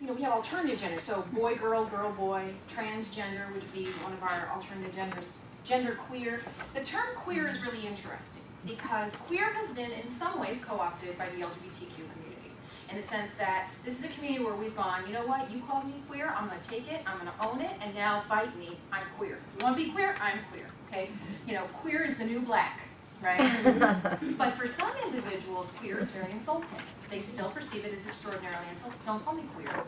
we have alternative genders. So boy, girl, girl, boy, transgender, which would be one of our alternative genders, gender queer. The term queer is really interesting because queer has been in some ways co-opted by the LGBTQ community in the sense that this is a community where we've gone, you know what, you called me queer, I'm going to take it, I'm going to own it, and now fight me, I'm queer. You want to be queer? I'm queer, okay? Queer is the new black, right? But for some individuals, queer is very insulting. They still perceive it as extraordinarily insulting. Don't call me queer.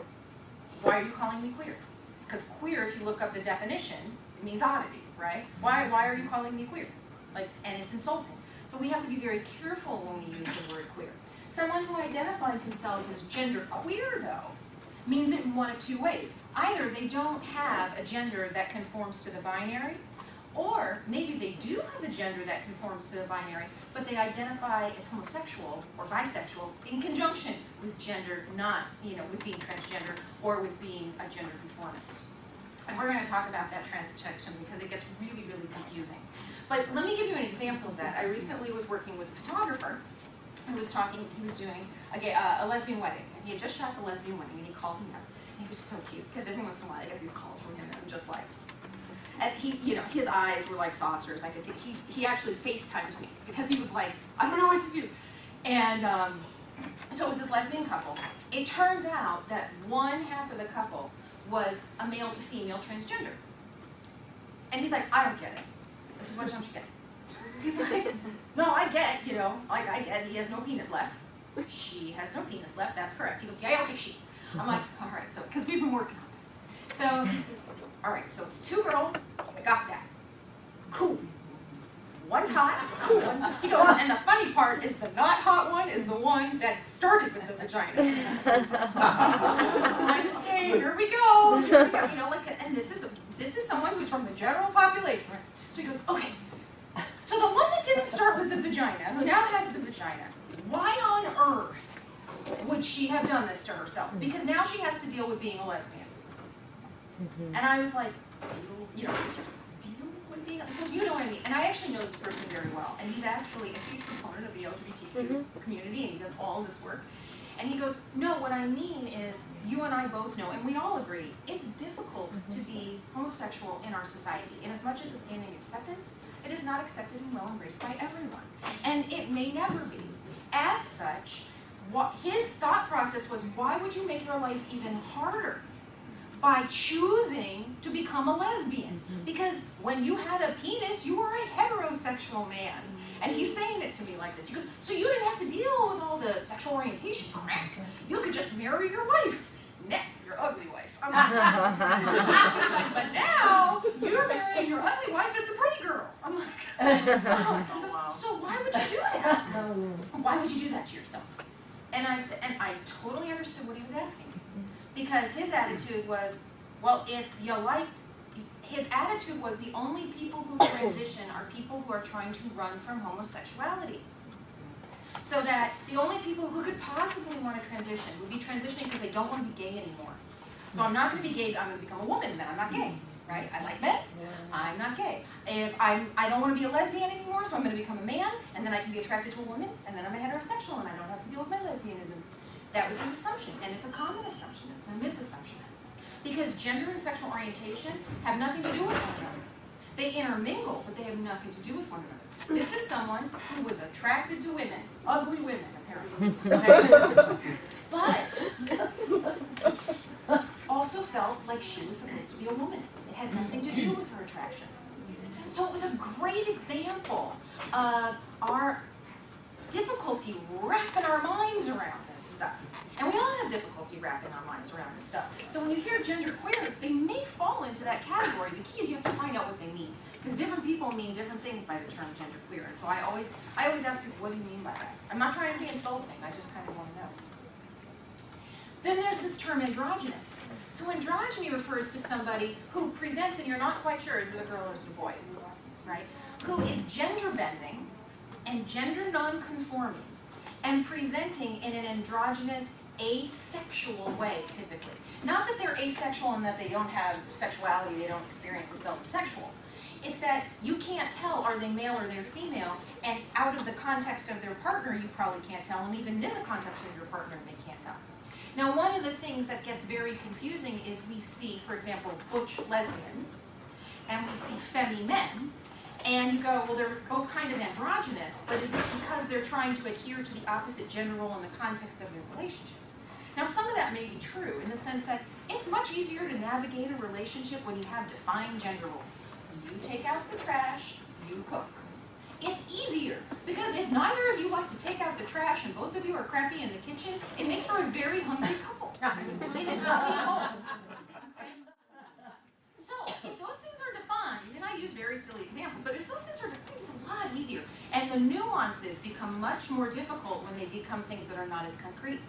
Why are you calling me queer? Because queer, if you look up the definition, it means oddity, right? Why are you calling me queer? And it's insulting. So we have to be very careful when we use the word queer. Someone who identifies themselves as gender queer, though, means it in one of two ways. Either they don't have a gender that conforms to the binary, or maybe they do have a gender that conforms to the binary, but they identify as homosexual or bisexual in conjunction with gender, not, with being transgender or with being a gender conformist. And we're going to talk about that transition because it gets really, really confusing. But let me give you an example of that. I recently was working with a photographer who was doing a lesbian wedding. And he had just shot the lesbian wedding, and he called me up. And he was so cute, because every once in a while I get these calls from him, and I'm just like, and he, his eyes were like saucers. I could see, he actually FaceTimed me, because he was like, I don't know what to do. And so it was this lesbian couple. It turns out that one half of the couple was a male to female transgender. And he's like, I don't get it. I said, what don't you get? He's like, no, I get, I get he has no penis left. She has no penis left, that's correct. He goes, yeah, okay, she. I'm like, all right, so, because we've been working on this. So he says, all right, so it's two girls, I got that. Cool. One's hot, cool. He goes, and the funny part is the not hot one is the one that started with the vagina. Like, okay, here we go. And this is someone who's from the general population. So he goes, okay, so the one that didn't start with the vagina, who now has the vagina, why on earth would she have done this to herself? Because now she has to deal with being a lesbian. And I was like, deal with being, you know what I mean? And I actually know this person very well, and he's actually a huge proponent of the LGBTQ community, and he does all this work. And he goes, no, what I mean is, you and I both know, and we all agree, it's difficult to be homosexual in our society. And as much as it's gaining acceptance, it is not accepted and well embraced by everyone. And it may never be. As such, his thought process was, why would you make your life even harder by choosing to become a lesbian? Because when you had a penis, you were a heterosexual man. And he's saying it to me like this. He goes, so you didn't have to deal with all the sexual orientation crap. You could just marry your wife. Nah, your ugly wife. I'm like, but now you're marrying your ugly wife as the pretty girl. I'm like, oh. So why would you do that? Why would you do that to yourself? And I said, and I totally understood what he was asking. Because his attitude was, well, if you liked, his attitude was the only people who transition are people who are trying to run from homosexuality. So that the only people who could possibly want to transition would be transitioning because they don't want to be gay anymore. So I'm not going to be gay, I'm going to become a woman, then I'm not gay, right? I like men, I'm not gay. If I don't want to be a lesbian anymore, so I'm going to become a man, and then I can be attracted to a woman, and then I'm a heterosexual, and I don't have to deal with my lesbianism. That was his assumption, and it's a common assumption, it's a misassumption. Because gender and sexual orientation have nothing to do with one another. They intermingle, but they have nothing to do with one another. This is someone who was attracted to women, ugly women, apparently. Okay? But also felt like she was supposed to be a woman. It had nothing to do with her attraction. So it was a great example of our difficulty wrapping our minds around this stuff. And we all have difficulty wrapping our minds around this stuff. So when you hear gender queer, they may fall into that category. The key is you have to find out what they mean. Because different people mean different things by the term gender queer. And so I always ask people, what do you mean by that? I'm not trying to be insulting, I just kind of want to know. Then there's this term androgynous. So androgyny refers to somebody who presents, and you're not quite sure, is it a girl or is it a boy, right? Who is gender bending and gender non-conforming and presenting in an androgynous, asexual way, typically. Not that they're asexual and that they don't have sexuality, they don't experience themselves as sexual. It's that you can't tell, are they male or they're female, and out of the context of their partner, you probably can't tell, and even in the context of your partner, they can't tell. Now, one of the things that gets very confusing is we see, for example, butch lesbians, and we see femme men, and you go, well, they're both kind of androgynous, but is it because they're trying to adhere to the opposite gender role in the context of their relationships? Now, some of that may be true in the sense that it's much easier to navigate a relationship when you have defined gender roles. You take out the trash, you cook. It's easier, because if neither of you like to take out the trash and both of you are crappy in the kitchen, it makes for a very hungry couple. They did not be home. So, if those things are defined, and I use very silly examples, but if those things are defined, it's a lot easier. And the nuances become much more difficult when they become things that are not as concrete.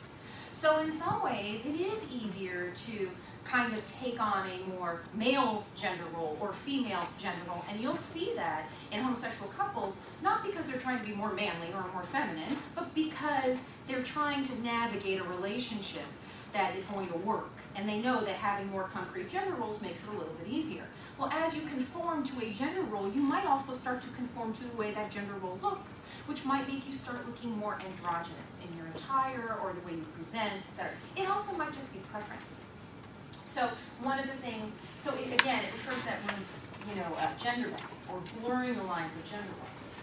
So in some ways, it is easier to kind of take on a more male gender role or female gender role, and you'll see that in homosexual couples, not because they're trying to be more manly or more feminine, but because they're trying to navigate a relationship that is going to work, and they know that having more concrete gender roles makes it a little bit easier. Well, as you conform to a gender role, you might also start to conform to the way that gender role looks, which might make you start looking more androgynous in your attire or the way you present, etc. It also might just be preference. So one of the things, so again, it refers to that when, gender or blurring the lines of gender roles.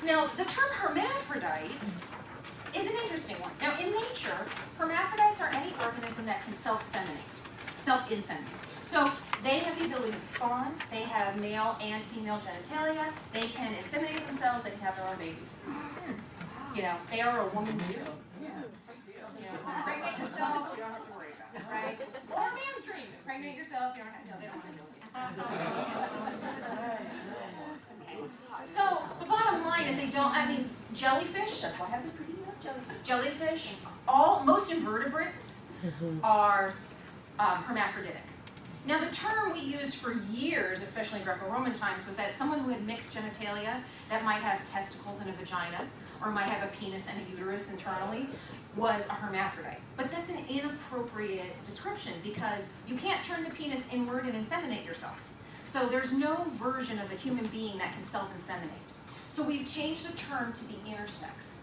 Now, the term hermaphrodite is an interesting one. Now, in nature, hermaphrodites are any organism that can self-inseminate. So they have the ability to spawn, they have male and female genitalia, they can inseminate themselves, they can have their own babies. They are a woman's dream. Impregnate yourself, you don't have to worry about it, right? Or a man's dream. Impregnate yourself, you don't have, no, they don't want to do it. So the bottom line is they don't, jellyfish, that's why I have the pretty jellyfish, most invertebrates are hermaphroditic. Now, the term we used for years, especially in Greco-Roman times, was that someone who had mixed genitalia, that might have testicles and a vagina, or might have a penis and a uterus internally, was a hermaphrodite. But that's an inappropriate description, because you can't turn the penis inward and inseminate yourself. So there's no version of a human being that can self-inseminate. So we've changed the term to be intersex.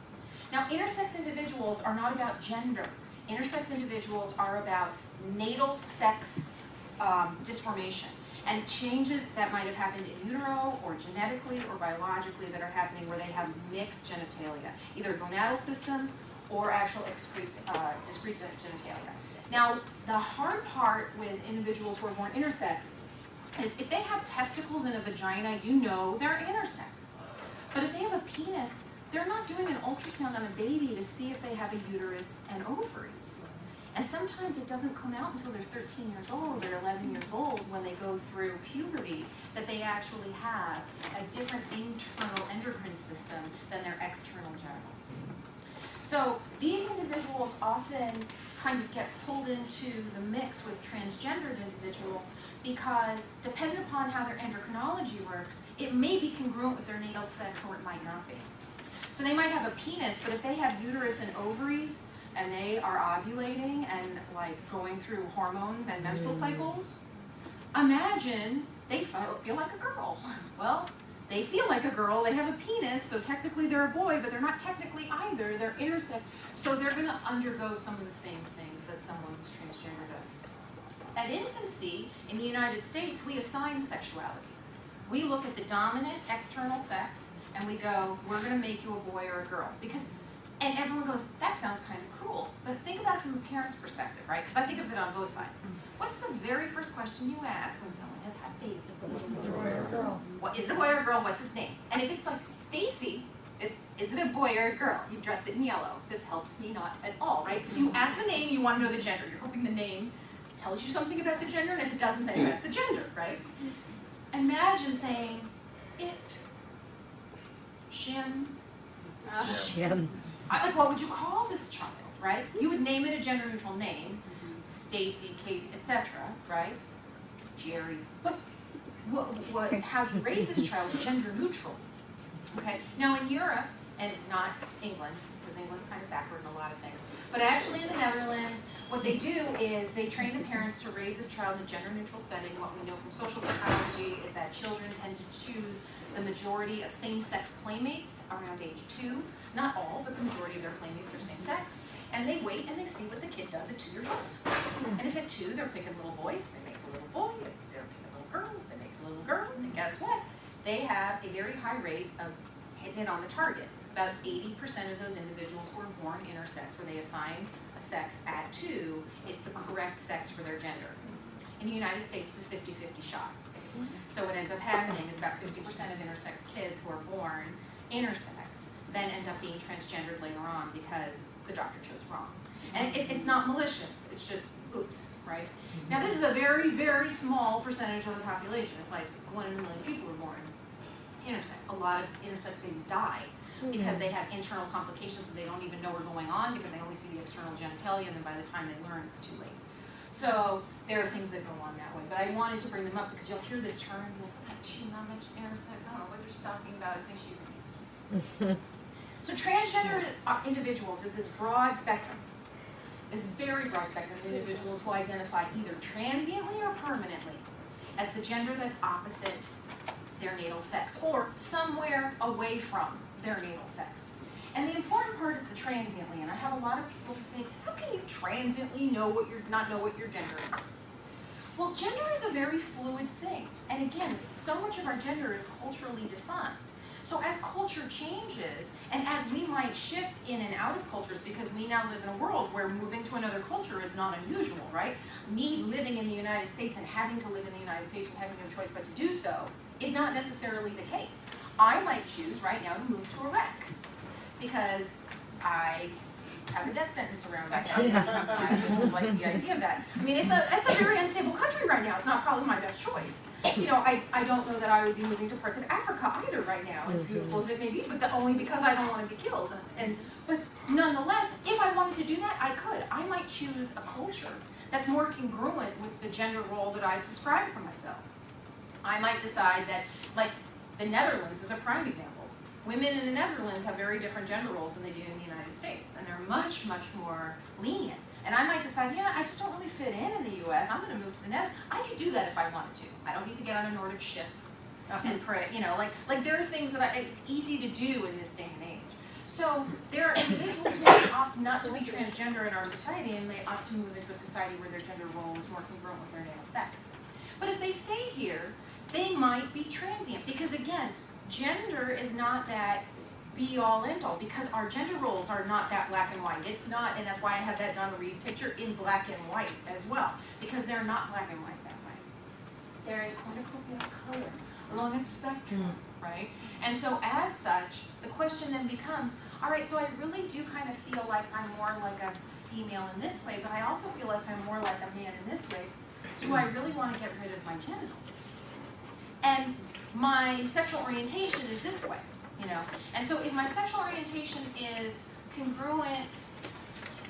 Now, intersex individuals are not about gender. Intersex individuals are about natal sex disformation and changes that might have happened in utero or genetically or biologically that are happening where they have mixed genitalia, either gonadal systems or actual discrete genitalia. Now, the hard part with individuals who are born intersex is if they have testicles and a vagina, they're intersex. But if they have a penis, they're not doing an ultrasound on a baby to see if they have a uterus and ovaries. And sometimes it doesn't come out until they're 13 years old or 11 years old when they go through puberty that they actually have a different internal endocrine system than their external genitals. So these individuals often kind of get pulled into the mix with transgendered individuals because depending upon how their endocrinology works, it may be congruent with their natal sex or it might not be. So they might have a penis, but if they have uterus and ovaries, and they are ovulating and going through hormones and menstrual cycles, imagine they feel like a girl. Well, they feel like a girl, they have a penis, so technically they're a boy, but they're not technically either, they're intersex, so they're going to undergo some of the same things that someone who's transgender does. At infancy, in the United States, we assign sexuality. We look at the dominant external sex, and we go, we're going to make you a boy or a girl. And everyone goes, that sounds kind of cruel. But think about it from a parent's perspective, right? Because I think of it on both sides. What's the very first question you ask when someone has had a baby? Is it a boy or a girl? Is it a boy or a girl? What's his name? And if it's like Stacy, is it a boy or a girl? You've dressed it in yellow. This helps me not at all, right? So you ask the name, you want to know the gender. You're hoping the name tells you something about the gender, and if it doesn't, then you ask the gender, right? Imagine saying, it, Shim, what would you call this child, right? You would name it a gender-neutral name, Stacy, Casey, etc., right? Jerry. But how do you raise this child gender-neutral? Okay. Now in Europe, and not England, because England's kind of backward in a lot of things, but actually in the Netherlands, what they do is they train the parents to raise this child in a gender-neutral setting. What we know from social psychology is that children tend to choose the majority of same-sex playmates around age 2. Not all, but the majority of their playmates are same-sex. and they wait and they see what the kid does at 2 years old. And if at 2 they're picking little boys, they make a little boy. If they're picking little girls, they make a little girl. And guess what? They have a very high rate of hitting it on the target. About 80% of those individuals who are born intersex, where they assign a sex at 2, it's the correct sex for their gender. In the United States, it's a 50-50 shot. So what ends up happening is about 50% of intersex kids who are born intersex then end up being transgendered later on because the doctor chose wrong. And it's not malicious, it's just oops, right? Now this is a very, very small percentage of the population. It's like 1 in a million people are born intersex. A lot of intersex babies die because they have internal complications that they don't even know are going on because they only see the external genitalia, and then by the time they learn, it's too late. So there are things that go on that way. But I wanted to bring them up because you'll hear this term and be like, oh, she not mentioned intersex. I don't know what she's talking about. I think she's confused. So transgender individuals is this broad spectrum. This very broad spectrum of individuals who identify either transiently or permanently as the gender that's opposite their natal sex or somewhere away from their natal sex. And the important part is the transiently, and I have a lot of people who say, how can you transiently not know what your gender is? Well, gender is a very fluid thing. And again, so much of our gender is culturally defined. So as culture changes, and as we might shift in and out of cultures, because we now live in a world where moving to another culture is not unusual, right? Me living in the United States and having to live in the United States and having no choice but to do so is not necessarily the case. I might choose right now to move to Iraq because I have a death sentence around my head. I just like the idea of that. I mean, it's a very unstable country right now. It's not probably my best choice. You know, I don't know that I would be moving to parts of Africa either right now, as beautiful as it may be, but only because I don't want to be killed. But nonetheless, if I wanted to do that, I could. I might choose a culture that's more congruent with the gender role that I subscribe for myself. I might decide that, like, the Netherlands is a prime example. Women in the Netherlands have very different gender roles than they do in the United States, and they're much, much more lenient. And I might decide, yeah, I just don't really fit in the U.S. I'm going to move to the Netherlands. I could do that if I wanted to. I don't need to get on a Nordic ship and pray. You know, like there are things that it's easy to do in this day and age. So there are individuals who opt not to be transgender in our society, and they opt to move into a society where their gender role is more congruent with their natal sex. But if they stay here, they might be transient, because again, gender is not that be-all, end-all, because our gender roles are not that black and white. It's not, and that's why I have that Donna Reed picture in black and white as well, because they're not black and white that way. They're a cornucopia of color along a spectrum, right? And so as such, the question then becomes, all right, so I really do kind of feel like I'm more like a female in this way, but I also feel like I'm more like a man in this way. Do I really want to get rid of my genitals? And my sexual orientation is this way, you know. And so if my sexual orientation is congruent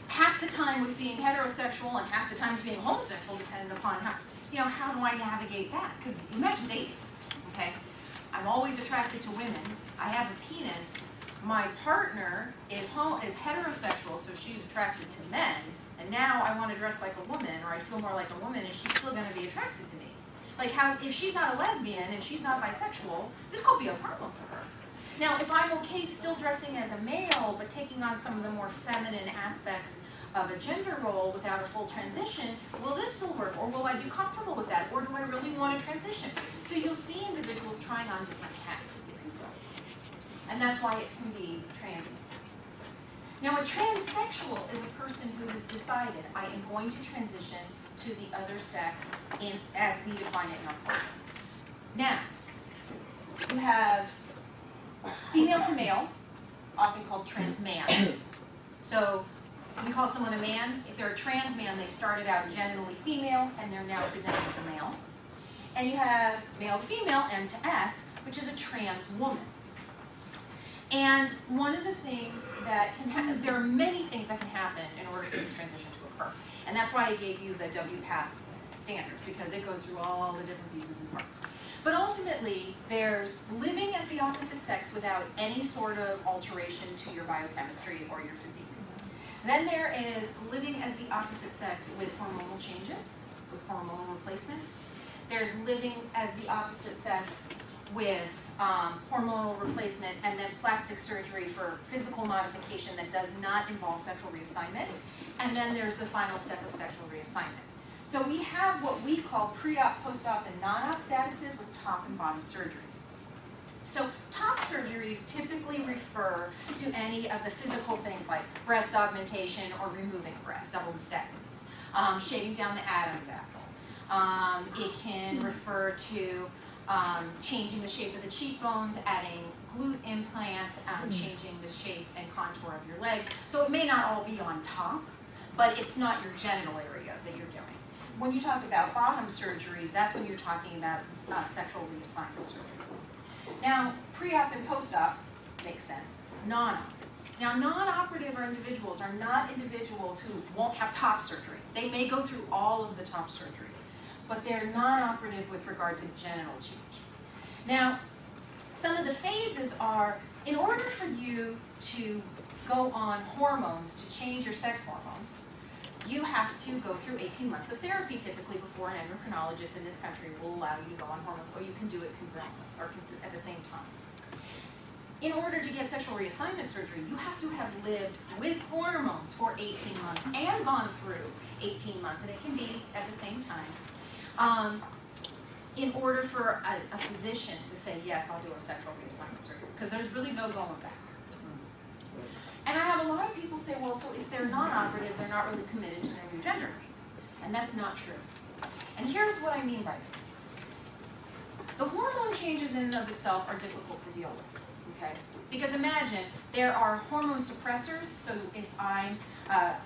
half the time with being heterosexual and half the time with being homosexual, depending upon how, you know, how do I navigate that? Because imagine dating, okay? I'm always attracted to women. I have a penis. My partner is heterosexual, so she's attracted to men. And now I want to dress like a woman, or I feel more like a woman, and she's still going to be attracted to me. Like, if she's not a lesbian and she's not bisexual, this could be a problem for her. Now, if I'm okay still dressing as a male, but taking on some of the more feminine aspects of a gender role without a full transition, will this still work? Or will I be comfortable with that? Or do I really want to transition? So you'll see individuals trying on different hats, if you will. And that's why it can be transient. Now, a transsexual is a person who has decided, I am going to transition to the other sex as we define it in our culture. Now, you have female to male, often called trans man. So we call someone a man. If they're a trans man, they started out genitally female and they're now presented as a male. And you have male to female, M to F, which is a trans woman. And one of the things that can happen, there are many things that can happen in order for this transition to occur. And that's why I gave you the WPATH standard, because it goes through all the different pieces and parts. But ultimately, there's living as the opposite sex without any sort of alteration to your biochemistry or your physique. Then there is living as the opposite sex with hormonal changes, with hormonal replacement. There's living as the opposite sex with hormonal replacement, and then plastic surgery for physical modification that does not involve sexual reassignment. And then there's the final step of sexual reassignment. So we have what we call pre-op, post-op, and non-op statuses with top and bottom surgeries. So top surgeries typically refer to any of the physical things like breast augmentation or removing breast, double mastectomies, shaving down the Adam's apple. It can refer to changing the shape of the cheekbones, adding glute implants, changing the shape and contour of your legs. So it may not all be on top, but it's not your genital area that you're doing. When you talk about bottom surgeries, that's when you're talking about sexual reassignment surgery. Now, pre-op and post-op makes sense. Non-op. Now, non-operative individuals are not individuals who won't have top surgery. They may go through all of the top surgery, but they're non-operative with regard to genital change. Now, some of the phases are, in order for you to go on hormones, to change your sex hormones, you have to go through 18 months of therapy typically before an endocrinologist in this country will allow you to go on hormones, or you can do it concurrently or at the same time. In order to get sexual reassignment surgery, you have to have lived with hormones for 18 months and gone through 18 months, and it can be at the same time, in order for a physician to say, yes, I'll do a sexual reassignment surgery, because there's really no going back. And I have a lot of people say, well, so if they're non-operative, they're not really committed to their new gender. And that's not true. And here's what I mean by this. The hormone changes in and of itself are difficult to deal with, okay? Because imagine there are hormone suppressors, so if I'm a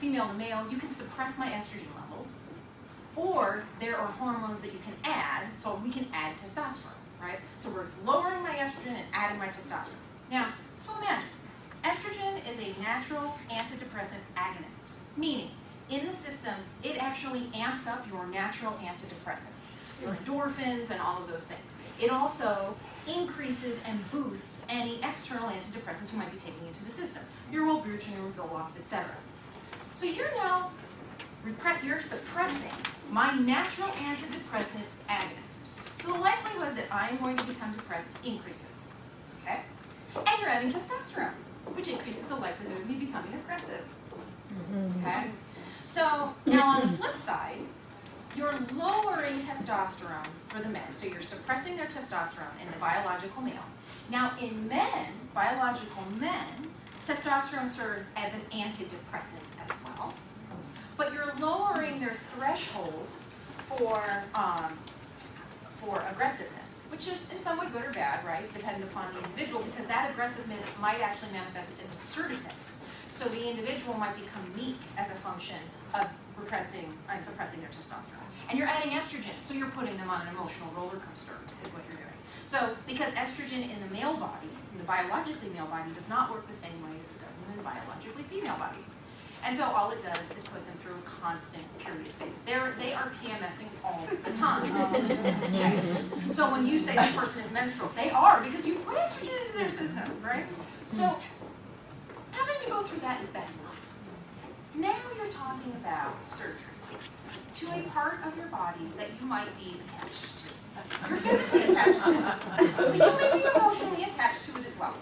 female to male, you can suppress my estrogen levels, or there are hormones that you can add, so we can add testosterone, right? So we're lowering my estrogen and adding my testosterone. Now, so imagine, estrogen is a natural antidepressant agonist, meaning in the system, it actually amps up your natural antidepressants, your endorphins and all of those things. It also increases and boosts any external antidepressants you might be taking into the system, your Wellbutrin, Zoloft, etc. So you're now suppressing my natural antidepressant agonist. So the likelihood that I am going to become depressed increases, okay? And you're adding testosterone, which increases the likelihood of me becoming aggressive, okay? So now on the flip side, you're lowering testosterone for the men. So you're suppressing their testosterone in the biological male. Now in men, biological men, testosterone serves as an antidepressant as well. But you're lowering their threshold for aggressiveness, which is in some way good or bad, right, depending upon the individual, because that aggressiveness might actually manifest as assertiveness. So the individual might become meek as a function of suppressing their testosterone. And you're adding estrogen, so you're putting them on an emotional roller coaster, is what you're doing. So because estrogen in the male body, in the biologically male body, does not work the same way as it does in the biologically female body. And so all it does is put them through a constant period phase. They are PMSing all the time. Okay. So when you say this person is menstrual, they are, because you put estrogen into their system, right? So having to go through that is bad enough. Now you're talking about surgery to a part of your body that you might be attached to. You're physically attached to it, but you may be emotionally attached to it as well.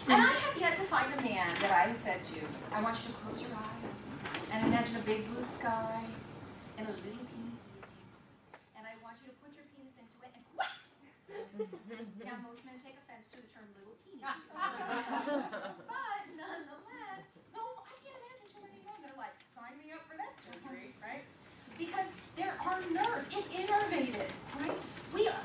And I have yet to find a man that I have said to, I want you to close your eyes and imagine a big blue sky and a little teeny teeny. And I want you to put your penis into it and whack! Now most men take offense to the term little teeny. But nonetheless, no, I can't imagine too many men that are like, sign me up for that surgery, right? Because there are nerves, it's innervated, right?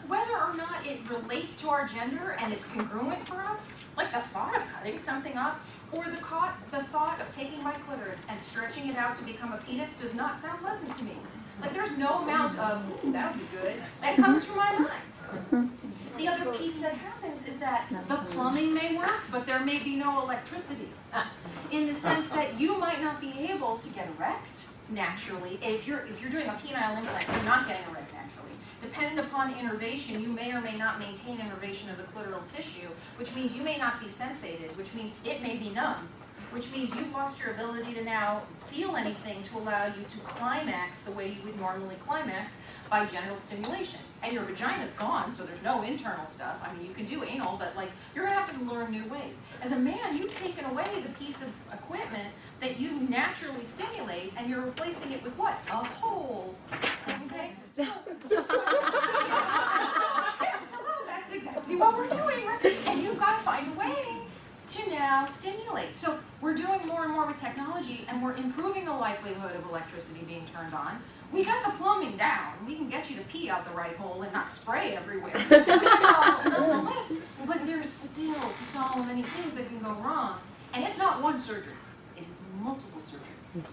Whether or not it relates to our gender and it's congruent for us, like the thought of cutting something up, or the thought of taking my clitoris and stretching it out to become a penis does not sound pleasant to me. Like there's no amount of, that would be good, that comes through my mind. The other piece that happens is that the plumbing may work, but there may be no electricity. In the sense that you might not be able to get erect naturally. If you're doing a penile implant, you're not getting erect naturally. Dependent upon innervation, you may or may not maintain innervation of the clitoral tissue, which means you may not be sensated, which means it may be numb. which means you've lost your ability to now feel anything to allow you to climax the way you would normally climax by genital stimulation. And your vagina's gone, so there's no internal stuff. I mean, you can do anal, but like, you're gonna have to learn new ways. As a man, you've taken away the piece of equipment that you naturally stimulate, and you're replacing it with what? A hole. Okay? So, hello, that's exactly what we're doing, right? And you've got to find a way to now stimulate. So we're doing more and more with technology, and we're improving the likelihood of electricity being turned on. We got the plumbing down. We can get you to pee out the right hole and not spray everywhere. Nonetheless, but there's still so many things that can go wrong. And it's not one surgery. It is multiple surgeries.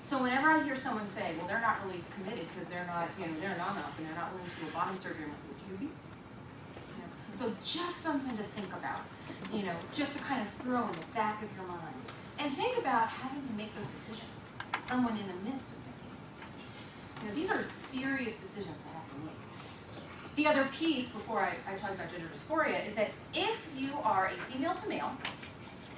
So whenever I hear someone say, well, they're not really committed because they're not, they're non-op and they're not willing to do a bottom surgery, I'm like, would you be? So just something to think about, just to kind of throw in the back of your mind. And think about having to make those decisions. Someone in the midst of making those decisions. These are serious decisions to have to make. The other piece, before I talk about gender dysphoria, is that if you are a female to male,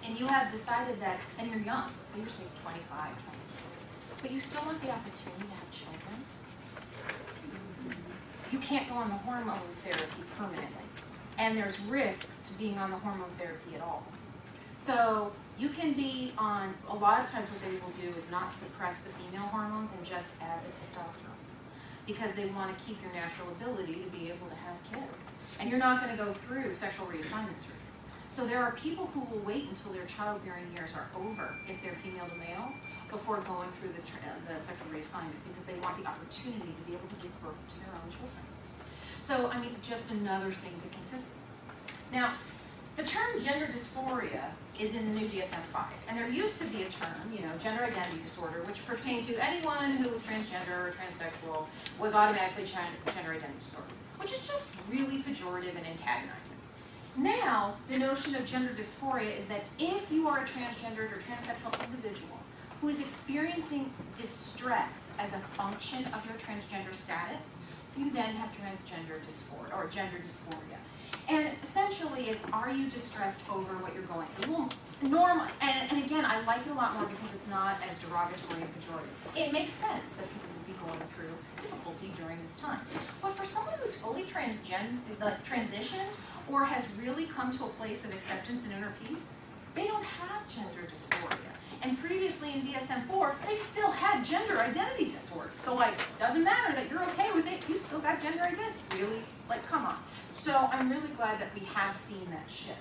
and you have decided that, and you're young, so you're say 25, 26, but you still want the opportunity to have children, you can't go on the hormone therapy permanently. And there's risks to being on the hormone therapy at all. So you can be on, a lot of times what they will do is not suppress the female hormones and just add the testosterone. Because they want to keep your natural ability to be able to have kids. And you're not going to go through sexual reassignment surgery. So there are people who will wait until their childbearing years are over, if they're female to male, before going through the sexual reassignment, because they want the opportunity to be able to give birth to their own children. So, I mean, just another thing to consider. Now, the term gender dysphoria is in the new DSM-5, and there used to be a term, gender identity disorder, which pertained to anyone who was transgender or transsexual was automatically gender identity disorder, which is just really pejorative and antagonizing. Now, the notion of gender dysphoria is that if you are a transgendered or transsexual individual who is experiencing distress as a function of your transgender status, you then have transgender dysphoria or gender dysphoria. And essentially it's, are you distressed over what you're going through? Well, normal, and again, I like it a lot more because it's not as derogatory and pejorative. It makes sense that people would be going through difficulty during this time. But for someone who's fully transitioned or has really come to a place of acceptance and inner peace, they don't have gender dysphoria. And previously in DSM-4, they still had gender identity disorder. So doesn't matter that you're okay with it, you still got gender identity. Really? Come on. So I'm really glad that we have seen that shift.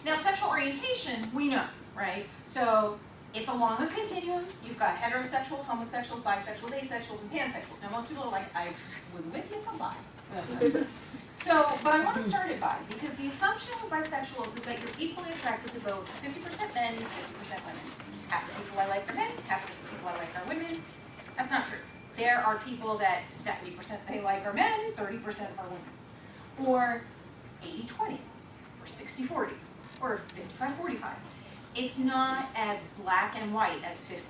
Now, sexual orientation, we know, right? So it's along a continuum. You've got heterosexuals, homosexuals, bisexuals, asexuals, and pansexuals. Now, most people are like, I was with you till bi. So, but I want to start it bi, because the assumption with bisexuals is that you're equally attracted to both 50% men and 50% women. Half the people I like are men, half the people I like are women. That's not true. There are people that 70% they like are men, 30% are women. Or 80-20, or 60-40, or 55-45. It's not as black and white as 50-50.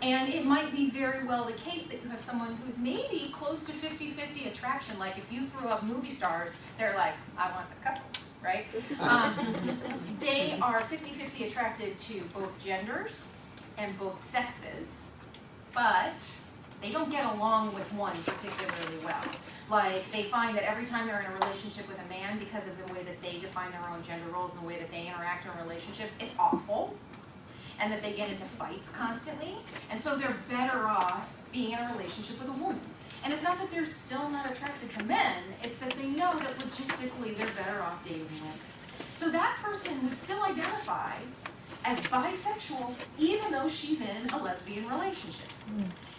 And it might be very well the case that you have someone who's maybe close to 50-50 attraction. Like if you threw up movie stars, they're like, I want the couple, right? They are 50-50 attracted to both genders and both sexes, but they don't get along with one particularly well. Like they find that every time they're in a relationship with a man, because of the way that they define their own gender roles and the way that they interact in a relationship, it's awful. And that they get into fights constantly, and so they're better off being in a relationship with a woman. And it's not that they're still not attracted to men, it's that they know that logistically they're better off dating women. So that person would still identify as bisexual even though she's in a lesbian relationship.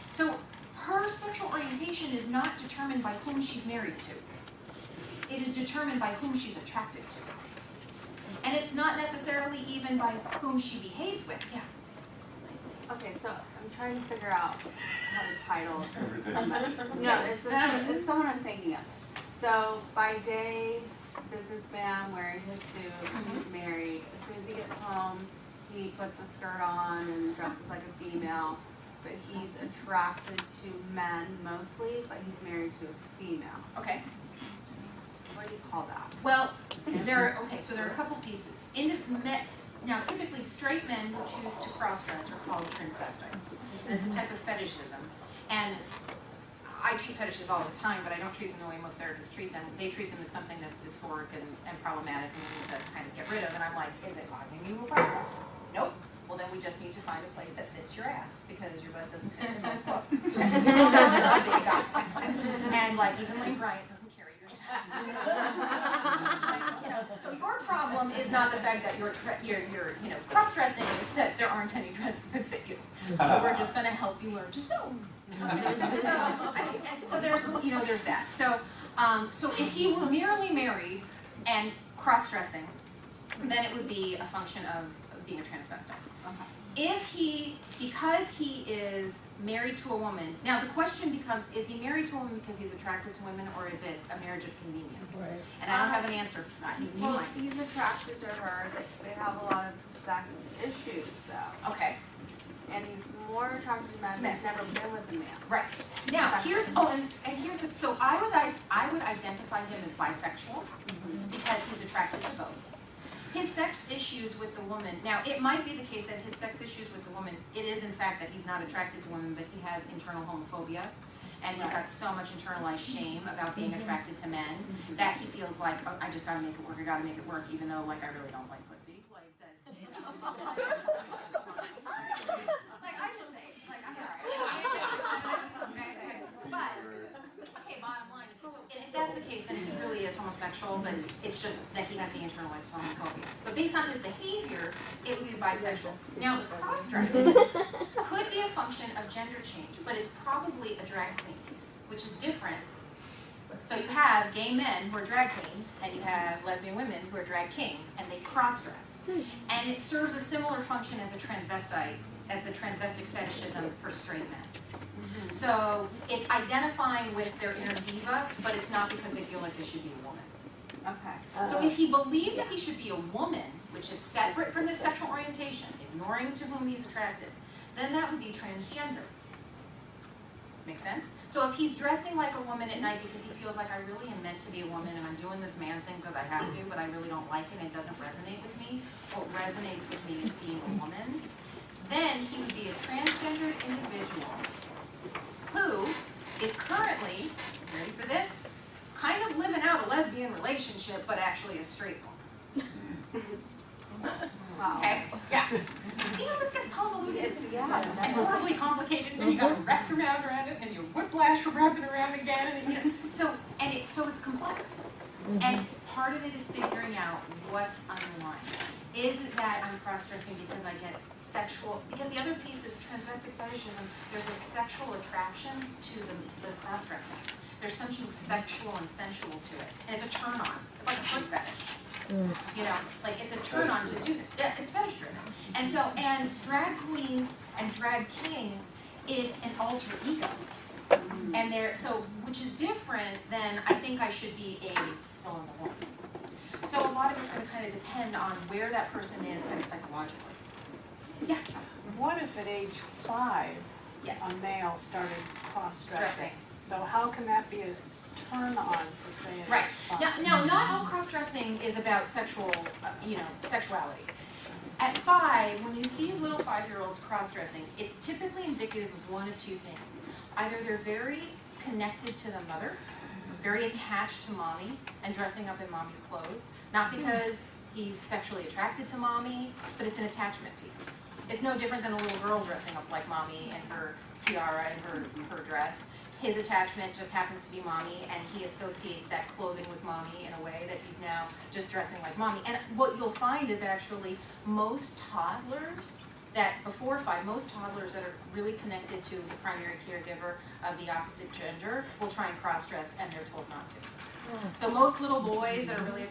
So her sexual orientation is not determined by whom she's married to. It is determined by whom she's attracted to. And it's not necessarily even by whom she behaves with. Yeah. Okay, so I'm trying to figure out how to title somebody. No, it's someone I'm thinking of. So by day, businessman wearing his suit, he's married. As soon as he gets home, he puts a skirt on and dresses like a female. But he's attracted to men mostly, but he's married to a female. Okay. What do you call that? Well, there are a couple pieces. Now, typically, straight men who choose to cross-dress are called transvestites. And it's a type of fetishism. And I treat fetishes all the time, but I don't treat them the way most therapists treat them. They treat them as something that's dysphoric and problematic and we need to kind of get rid of. And I'm like, is it causing you a problem? Nope. Well, then we just need to find a place that fits your ass because your butt doesn't fit in most clothes. And like, even like Bryant doesn't carry your size. So your problem is not the fact that you're cross-dressing, it's that there aren't any dresses that fit you. So we're just going to help you learn to sew. So there's that. So if he were merely married and cross-dressing, then it would be a function of being a transvestite. Because he is married to a woman, now the question becomes, is he married to a woman because he's attracted to women, or is it a marriage of convenience? Right. And I don't have an answer for that. Well, he's attracted to her. They have a lot of sex issues, though. Okay. And he's more attracted to men. He's never been with a man. Right. Now, so I would identify him as bisexual because he's attracted to both. His sex issues with the woman, now it might be the case that his sex issues with the woman, it is in fact that he's not attracted to women, but he has internal homophobia, and he's got so much internalized shame about being attracted to men that he feels like, oh, I just gotta make it work, even though like I really don't like pussy. Like that's, like I just say, like I'm sorry. But okay, bottom line is, so if that's the case, then he really is homosexual, but it's just that he has the internalized homophobia. But based on his behavior, it would be bisexual. Now, cross-dressing could be a function of gender change, but it's probably a drag queen piece, which is different. So you have gay men who are drag queens, and you have lesbian women who are drag kings, and they cross-dress. And it serves a similar function as a transvestite, as the transvestic fetishism for straight men. So it's identifying with their inner diva, but it's not because they feel like they should be a woman. Okay. So if he believes that he should be a woman, which is separate from his sexual orientation, ignoring to whom he's attracted, then that would be transgender. Make sense? So if he's dressing like a woman at night because he feels like I really am meant to be a woman and I'm doing this man thing because I have to, but I really don't like it and it doesn't resonate with me, what resonates with me is being a woman, then he would be a transgendered individual who is currently, ready for this, kind of living out a lesbian relationship, but actually a straight woman. Wow. Okay? Yeah. See how this gets convoluted? Yeah. And horribly complicated, and then you gotta wrap around it, and you whiplash for wrapping around again, and so it's complex. And part of it is figuring out what's underlying. Is it that I'm cross-dressing because I get sexual, because the other piece is transvestic fetishism, there's a sexual attraction to the cross-dressing. There's something sexual and sensual to it, and it's a turn-on. It's like a foot fetish. Like it's a turn-on to do this. Yeah, it's fetish-driven. And drag queens and drag kings, it's an alter ego. And which is different than I think I should be a fill in the blank. So a lot of it's going to kind of depend on where that person is kind of psychologically. Yeah. What if at age 5 Yes. a male started cross-dressing? Dressing. So how can that be a turn on for say at Right. age 5? Now, not all cross-dressing is about sexuality. At 5, when you see little 5-year-olds cross-dressing, it's typically indicative of one of two things. Either they're very connected to the mother, very attached to mommy, and dressing up in mommy's clothes. Not because he's sexually attracted to mommy, but it's an attachment piece. It's no different than a little girl dressing up like mommy in her tiara and her dress. His attachment just happens to be mommy, and he associates that clothing with mommy in a way that he's now just dressing like mommy. And what you'll find is actually most toddlers before 5, most toddlers that are really connected to the primary caregiver of the opposite gender will try and cross-dress, and they're told not to. So most little boys that are really,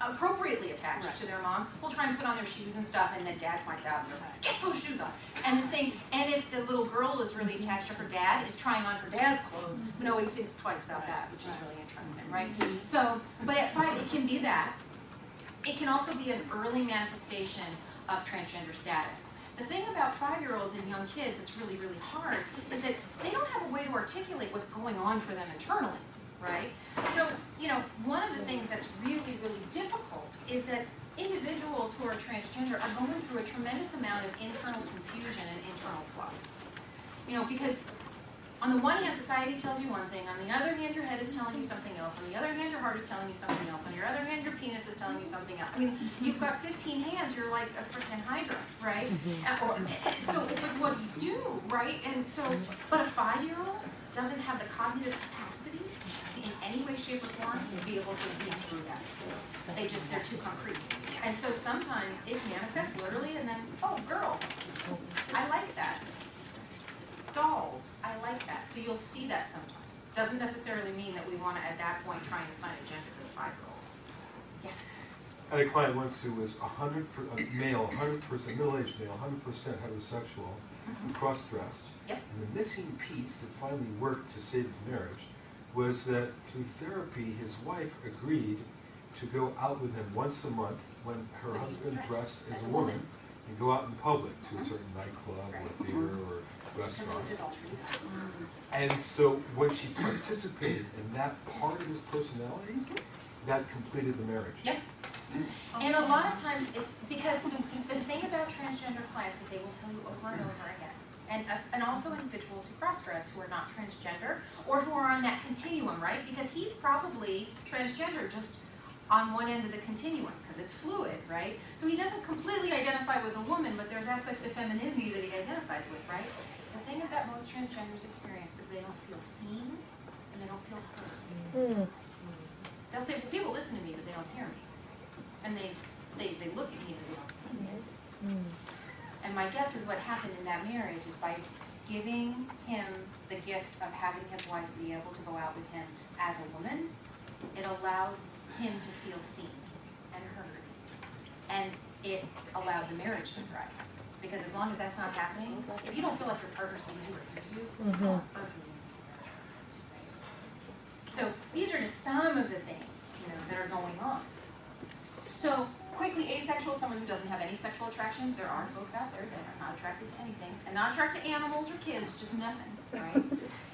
appropriately attached to their moms will try and put on their shoes and stuff, and then dad points out and goes, get those shoes on. And if the little girl is really attached to her dad, is trying on her dad's clothes, nobody thinks twice about that, which is really interesting, right? So, but at 5, it can be that. It can also be an early manifestation of transgender status. The thing about 5-year-olds and young kids, it's really, really hard, is that they don't have a way to articulate what's going on for them internally, right? So, one of the things that's really, really difficult is that individuals who are transgender are going through a tremendous amount of internal confusion and internal flux. Because on the one hand, society tells you one thing, on the other hand, your head is telling you something else, on the other hand, your heart is telling you something else, on your other hand, your penis is telling you something else. I mean, you've got 15 hands, you're like a freaking hydra, right? So it's like, what do you do, right? And so, but a 5-year-old doesn't have the cognitive capacity to, in any way, shape, or form, be able to lead through that. They're too concrete. And so sometimes it manifests literally, and then, oh, girl, I like that. Dolls, I like that. So you'll see that sometimes. Doesn't necessarily mean that we want to, at that point, try and assign a gender to the 5-year-old. Yeah. I had a client once who was male, 100%, middle-aged male, 100% heterosexual, cross-dressed. Yep. And the missing piece that finally worked to save his marriage was that through therapy, his wife agreed to go out with him once a month when her husband dressed as a woman and go out in public to a certain nightclub or theater or restaurant. And so when she participated in that part of his personality, that completed the marriage. Yep. And a lot of times, it's because the thing about transgender clients that they will tell you over and over again, and also individuals who cross-dress who are not transgender or who are on that continuum, right? Because he's probably transgender, just on one end of the continuum, because it's fluid, right? So he doesn't completely identify with a woman, but there's aspects of femininity that he identifies with, right? The thing that most transgenders experience is they don't feel seen and they don't feel heard. They'll say, well, people listen to me, but they don't hear me. And they look at me, but they don't see me. And my guess is what happened in that marriage is by giving him the gift of having his wife be able to go out with him as a woman, it allowed him to feel seen and heard. And it allowed the marriage to thrive. Because as long as that's not happening, if you don't feel like your partner sees you or hears you, you can't birth you. So these are just some of the things that are going on. So quickly, asexual, someone who doesn't have any sexual attraction. There are folks out there that are not attracted to anything, and not attracted to animals or kids, just nothing, right?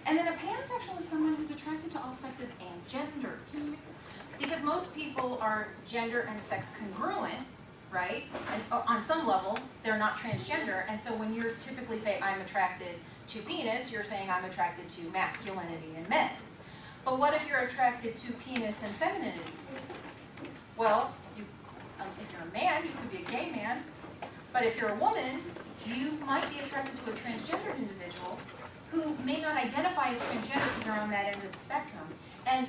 And then a pansexual is someone who's attracted to all sexes and genders. Because most people are gender and sex congruent, right? And on some level, they're not transgender, and so when you're typically say, I'm attracted to penis, you're saying I'm attracted to masculinity and men. But what if you're attracted to penis and femininity? Well, if you're a man, you could be a gay man. But if you're a woman, you might be attracted to a transgender individual who may not identify as transgender because they're on that end of the spectrum. And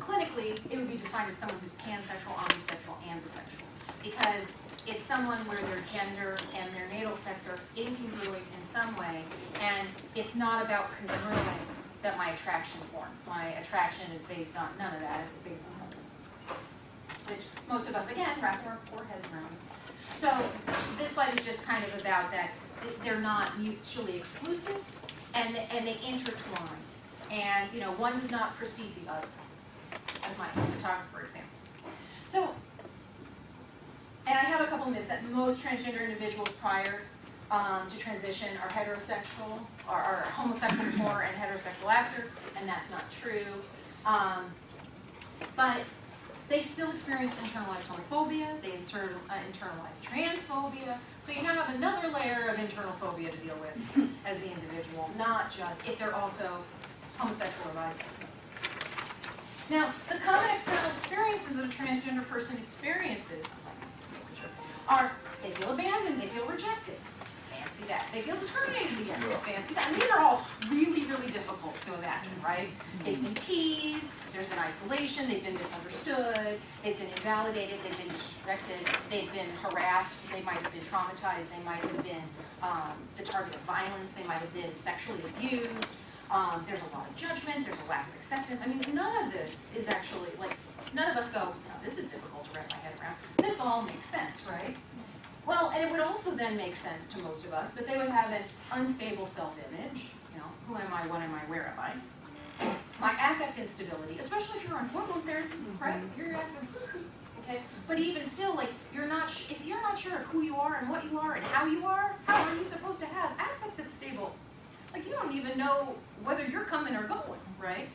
clinically, it would be defined as someone who's pansexual, omnisexual, and bisexual. Because it's someone where their gender and their natal sex are incongruent in some way, and it's not about congruence that my attraction forms. My attraction is based on none of that, it's based on which most of us, again, wrap our poor heads around. So this slide is just kind of about that they're not mutually exclusive, and they intertwine. And one does not precede the other, as my photographer example. So, and I have a couple myths that most transgender individuals prior to transition are heterosexual, or are homosexual before and heterosexual after, and that's not true. But they still experience internalized homophobia, they internalized transphobia, so you now have another layer of internal phobia to deal with as the individual, not just if they're also homosexual or bisexual. Now, the common external experiences that a transgender person experiences are they feel abandoned, they feel rejected, fancy that. They feel discriminated against, fancy that. And these are all really, really difficult to imagine, right? They've been teased, there's been isolation, they've been misunderstood, they've been invalidated, they've been disrespected, they've been harassed, they might have been traumatized, they might have been the target of violence, they might have been sexually abused. There's a lot of judgment, there's a lack of acceptance. I mean, none of this is actually, none of us go, oh, this is difficult to wrap my head around. This all makes sense, right? Well, and it would also then make sense to most of us that they would have an unstable self-image. Who am I, what am I, where am I? My affect instability, especially if you're on hormone therapy, right? You're active, okay? But even still, if you're not sure who you are and what you are and how are you supposed to have affect that's stable? You don't even know whether you're coming or going, right?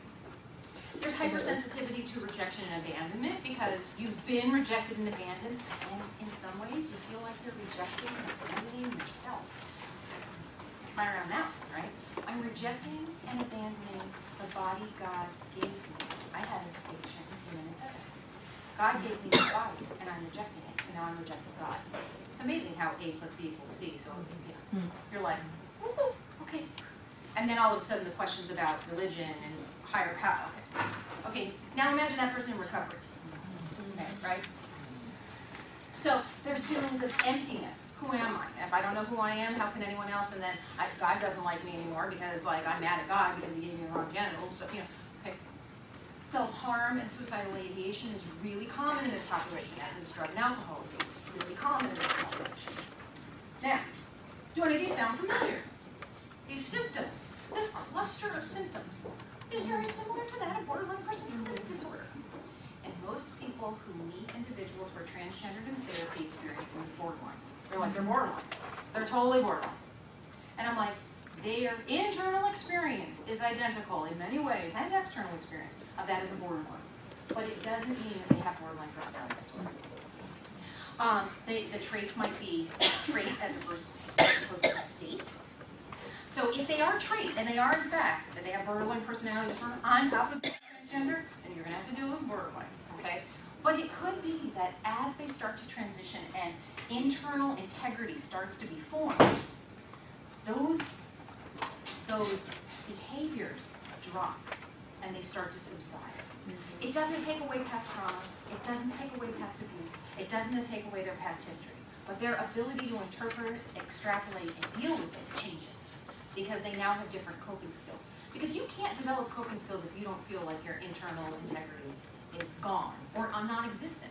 There's hypersensitivity to rejection and abandonment because you've been rejected and abandoned, and in some ways you feel like you're rejecting and abandoning yourself. Right around that, right? I'm rejecting and abandoning the body God gave me. I had an addiction a few minutes ago. God gave me this body, and I'm rejecting it, so now I'm rejecting God. It's amazing how A plus B equals C, so you're like, ooh, okay. And then all of a sudden the questions about religion and higher power. Okay, now imagine that person in recovery. Okay, right? So there's feelings of emptiness. Who am I? If I don't know who I am, how can anyone else? And then God doesn't like me anymore because like I'm mad at God because he gave me the wrong genitals. So, okay. Self-harm and suicidal ideation is really common in this population, as is drug and alcohol abuse. Really common in this population. Now, do any of these sound familiar? These symptoms, this cluster of symptoms, is very similar to that of borderline personality disorder. And most people who meet individuals who are transgendered in therapy experience these borderlines. They're like, they're borderline. They're totally borderline. And I'm like, their internal experience is identical in many ways, and external experience of that as a borderline. But it doesn't mean that they have borderline personality disorder. The traits might be trait as opposed to a state. So if they are trait, and they are in fact, that they have borderline personality disorder on top of transgender, then you're going to have to do a borderline, okay? But it could be that as they start to transition and internal integrity starts to be formed, those behaviors drop and they start to subside. It doesn't take away past trauma, it doesn't take away past abuse, it doesn't take away their past history, but their ability to interpret, extrapolate, and deal with it changes because they now have different coping skills. Because you can't develop coping skills if you don't feel like your internal integrity is gone or non-existent.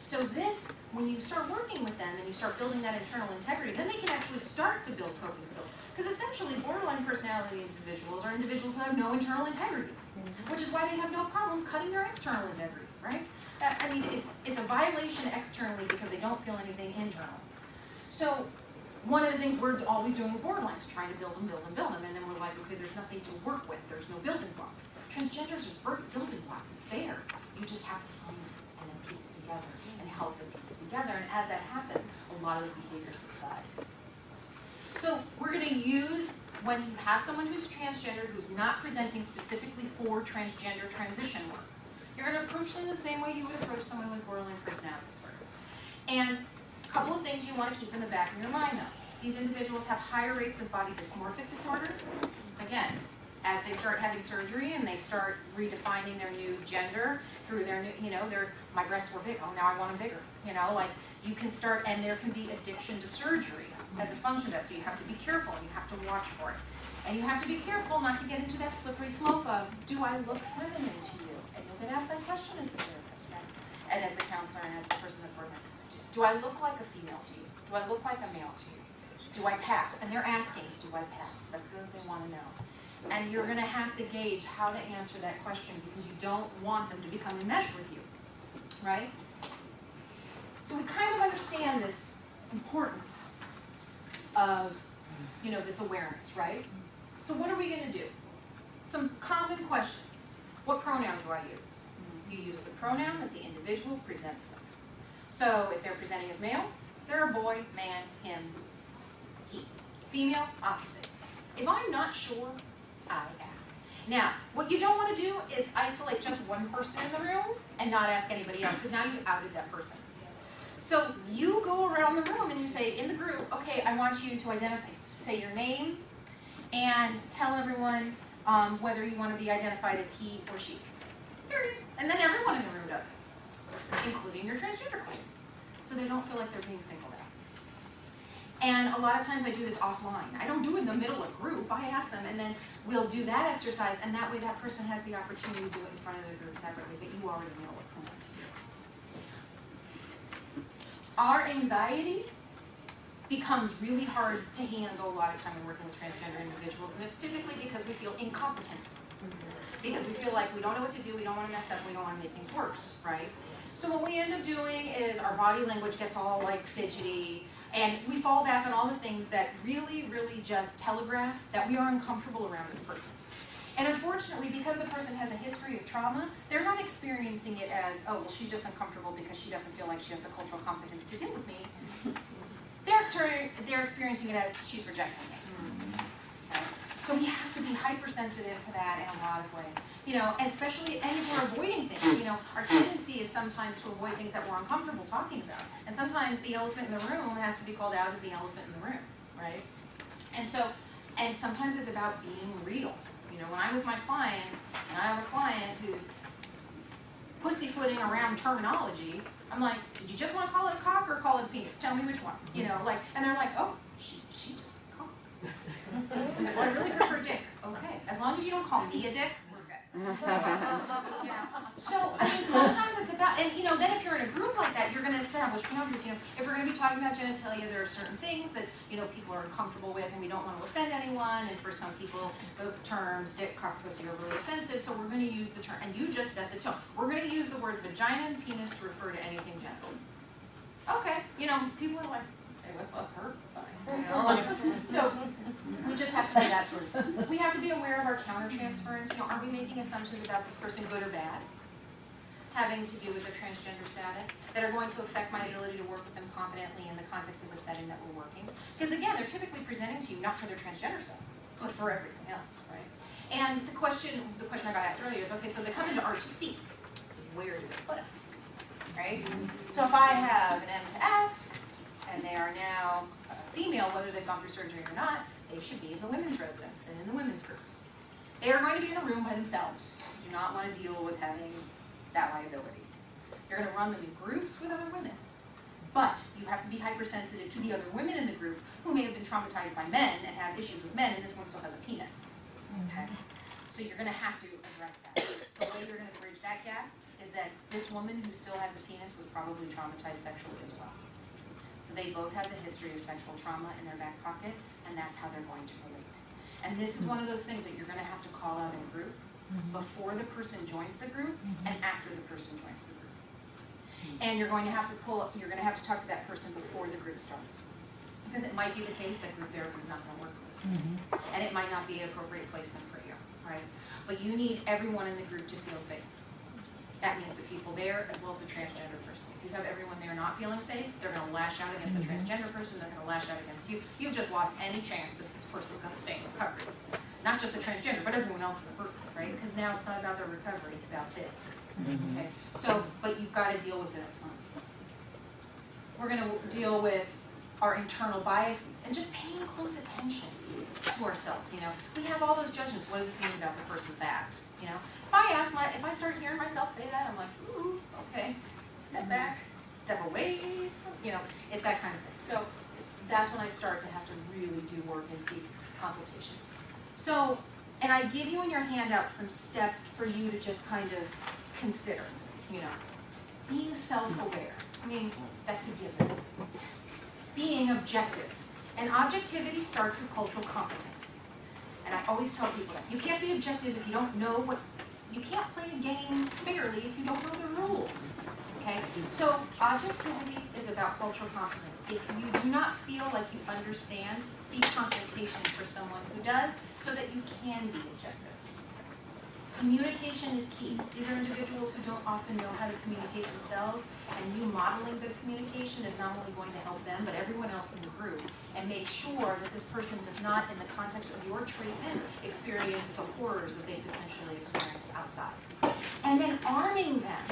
So this, when you start working with them and you start building that internal integrity, then they can actually start to build coping skills. Because essentially, borderline personality individuals are individuals who have no internal integrity, which is why they have no problem cutting their external integrity, right? I mean, it's a violation externally because they don't feel anything internal. So one of the things we're always doing with borderlines is trying to build them, and then we're like, okay, there's nothing to work with. There's no building blocks. Transgenders is building blocks. It's there. You just have to find it and then piece it together and help them piece it together. And as that happens, a lot of those behaviors subside. So we're going to use, when you have someone who's transgender, who's not presenting specifically for transgender transition work, you're going to approach them the same way you would approach someone with borderline personality disorder. And a couple of things you want to keep in the back of your mind, though. These individuals have higher rates of body dysmorphic disorder. Again, as they start having surgery and they start redefining their new gender through their new, my breasts were big, oh, now I want them bigger. Like you can start, and there can be addiction to surgery as a function of that, so you have to be careful and you have to watch for it. And you have to be careful not to get into that slippery slope of, do I look feminine to you? And you'll get asked that question as the therapist, right? And as the counselor and as the person that's working. Do I look like a female to you? Do I look like a male to you? Do I pass? And they're asking, do I pass? That's what they want to know. And you're going to have to gauge how to answer that question because you don't want them to become enmeshed with you, right? So we kind of understand this importance of, this awareness, right? So what are we going to do? Some common questions. What pronoun do I use? You use the pronoun that the individual presents with. So if they're presenting as male, they're a boy, man, him, he. Female, opposite. If I'm not sure, I ask. Now, what you don't want to do is isolate just one person in the room and not ask anybody else, because now you've outed that person. So you go around the room and you say, in the group, okay, I want you to identify, say your name, and tell everyone whether you want to be identified as he or she. Period. And then everyone in the room does it, including your transgender client, so they don't feel like they're being singled out. And a lot of times I do this offline. I don't do it in the middle of group. I ask them, and then we'll do that exercise, and that way that person has the opportunity to do it in front of the group separately, but you already know what pronoun to use. Our anxiety becomes really hard to handle a lot of time when working with transgender individuals, and it's typically because we feel incompetent. Because we feel like we don't know what to do, we don't want to mess up, we don't want to make things worse, right? So what we end up doing is our body language gets all like fidgety, and we fall back on all the things that really, really just telegraph that we are uncomfortable around this person. And unfortunately, because the person has a history of trauma, they're not experiencing it as, oh, well, she's just uncomfortable because she doesn't feel like she has the cultural competence to deal with me. They're experiencing it as, she's rejecting me. Okay? So we have to be hypersensitive to that in a lot of ways. You know, especially, and if we're avoiding things, you know, our tendency is sometimes to avoid things that we're uncomfortable talking about. And sometimes the elephant in the room has to be called out as the elephant in the room, right? And so, and sometimes it's about being real. You know, when I'm with my clients, and I have a client who's pussyfooting around terminology, I'm like, did you just want to call it a cock or call it a penis? Tell me which one. You know, like, and they're like, oh, she just cock. Well, I really prefer dick. Okay, as long as you don't call me a dick, we're good. You know, so I mean, sometimes it's about, and you know, then if you're in a group like that, you're going to establish boundaries. You know, if we're going to be talking about genitalia, there are certain things that you know people are uncomfortable with, and we don't want to offend anyone. And for some people, the terms dick, cock, pussy are really offensive. So we're going to use the term, and you just set the tone. We're going to use the words vagina and penis to refer to anything genital. Okay, you know, people are like, hey, what's up, her? You know, like, so we just have to be that sort of. We have to be aware of our countertransference. You know, are we making assumptions about this person, good or bad, having to do with their transgender status, that are going to affect my ability to work with them competently in the context of the setting that we're working? Because again, they're typically presenting to you not for their transgender stuff, but for everything else, right? And the question I got asked earlier is, okay, so they come into RTC, where do they put them, right? So if I have an M to F, and they are now female, whether they've gone through surgery or not, they should be in the women's residence and in the women's groups. They are going to be in a room by themselves. You do not want to deal with having that liability. You're going to run them in groups with other women. But you have to be hypersensitive to the other women in the group who may have been traumatized by men and have issues with men, and this one still has a penis. Okay? So you're going to have to address that. The way you're going to bridge that gap is that this woman who still has a penis was probably traumatized sexually as well. So they both have the history of sexual trauma in their back pocket, and that's how they're going to relate. And this is one of those things that you're going to have to call out in a group before the person joins the group and after the person joins the group. And you're going to have to talk to that person before the group starts. Because it might be the case that group therapy is not going to work for this person. And it might not be an appropriate placement for you, right? But you need everyone in the group to feel safe. That means the people there as well as the transgender person. If you have everyone there not feeling safe, they're going to lash out against the transgender person, they're going to lash out against you. You've just lost any chance that this person is going to stay in recovery. Not just the transgender, but everyone else in the group, right? Because now it's not about their recovery, it's about this. Okay? So, but you've got to deal with it up front. We're going to deal with our internal biases and just paying close attention to ourselves, you know. We have all those judgments. What does this mean about the person's act? You know, if I start hearing myself say that, I'm like, ooh, okay, step back, step away, you know, it's that kind of thing. So that's when I start to have to really do work and seek consultation. So, and I give you in your handout some steps for you to just kind of consider, you know, being self-aware. I mean, that's a given. Being objective. And objectivity starts with cultural competence. And I always tell people that. You can't be objective if you don't know what, you can't play a game fairly if you don't know the rules. Okay? So objectivity is about cultural competence. If you do not feel like you understand, seek consultation for someone who does so that you can be objective. Communication is key. These are individuals who don't often know how to communicate themselves, and you modeling good communication is not only going to help them, but everyone else in the group, and make sure that this person does not, in the context of your treatment, experience the horrors that they potentially experienced outside. And then arming them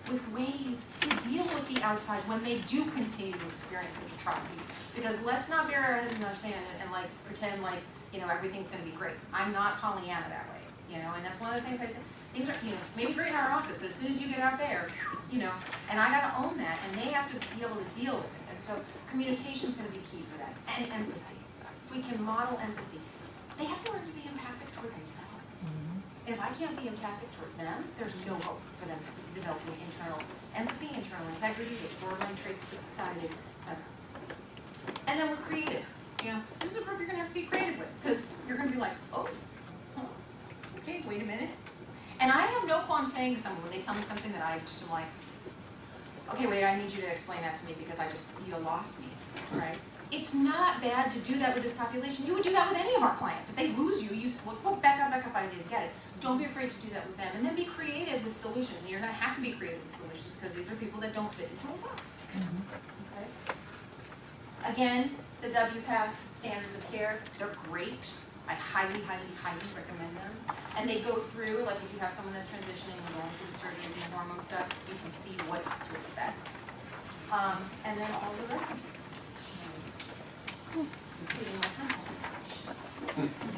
with ways to deal with the outside when they do continue to experience such atrocities. Because let's not bury our heads in our sand and like pretend like, you know, everything's going to be great. I'm not Pollyanna that way. You know, and that's one of the things I said, things are, you know, maybe great in our office, but as soon as you get out there, you know, and I got to own that, and they have to be able to deal with it. And so communication is going to be key for that, and empathy. We can model empathy. They have to learn to be empathic toward themselves. And if I can't be empathic towards them, there's no hope for them developing internal empathy, internal integrity, those borderline traits subsided, etc. And then we're creative. You know, this is a group you're going to have to be creative with, because you're going to be like, oh, okay, wait a minute. And I have no qualm saying to someone when they tell me something that I just am like, okay, wait, I need you to explain that to me because you lost me, right? it's not bad to do that with this population. You would do that with any of our clients. If they lose you, you say, well, back up, I didn't get it. Don't be afraid to do that with them. And then be creative with solutions. And you're going to have to be creative with solutions because these are people that don't fit into a box. Okay? Again, the WPATH standards of care, they're great. I highly, highly, highly recommend them. And they go through, like if you have someone that's transitioning and going through surgery and the hormone stuff, you can see what to expect. And then all the references. Including my husband.